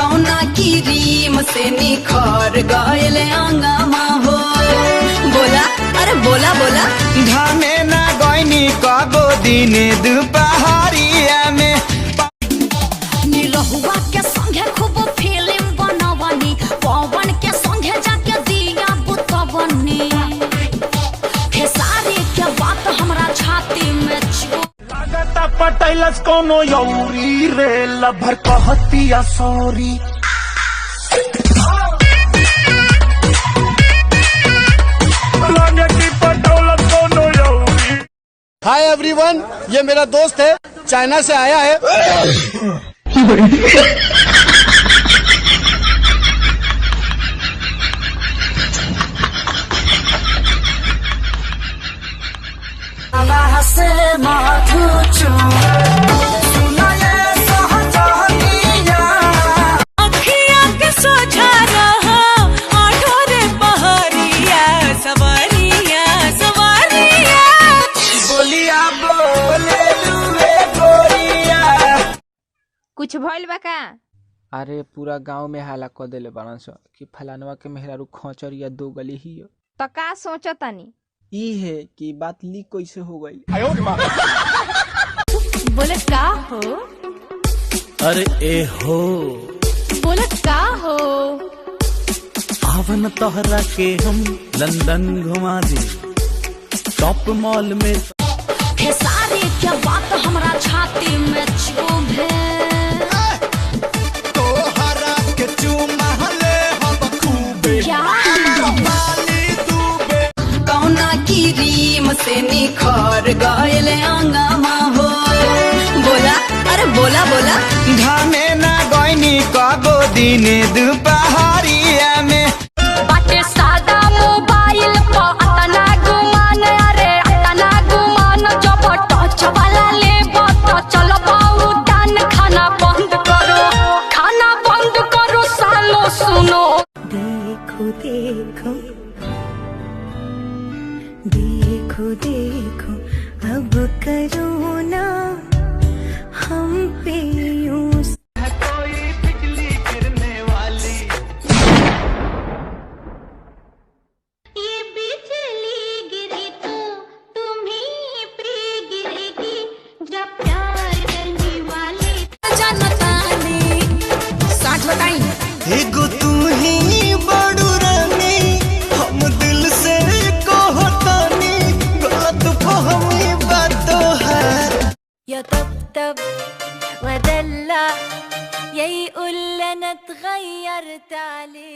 कौना की रीम से निखर गयल अंगमा हो। बोला अरे बोला बोला। घामे ना गईनी कगो दिने दुपहरिया में। निरहुआ के संगे खूब फिल्म बनवनी, पवन के संगे जाके दिया बुतवनी। खेसारी के बात हमरा छाती में लागता पटैलस कोनो यौरी रे लभर कहतिया सॉरी। हाय एवरीवन, ये मेरा दोस्त है, चाइना से आया है। कुछ भइल बा का? अरे पूरा गांव में हाला क देले बारन स कि फलानवा के मेहरारू खोचर या दो गली ही हो। तो का सोचतानी? ई है कि बात लीक कैसे हो गई। बोले का हो? अरे ए हो बोले का हो? आवन तोहरा के हम लंदन घुमा दी टॉप मॉल में। खेसारी के बात हमरा छाती में चुभे। तोहरा के चुमा ले हम खूबे। क्या कौना की रीम से निखर गयल अंगमा हो। बोला अरे बोला बोला। घामे ना गईनी कगो दिने दुपहरिया में। बाटे सादा मोबाइल पर अतना गुमान, अरे अतना गुमान। जब टच वाला लेबो तो चलो बाऊ दान। खाना बंद करो सालो सुनो। देखो देखो देखो देखो अब करो ना हम पे यूं। कोई बिजली गिरने वाली। ये बिजली गिरी तो तुम्हीं पे गिरेगी, जब प्यार करने वाले जनता ने 60 बताई। एगो तू ही बड़ू रानी, हम दिल से कहतानी, गलत फहमी बातों है। يطبطب ودلع يقول انا اتغيرت عليه।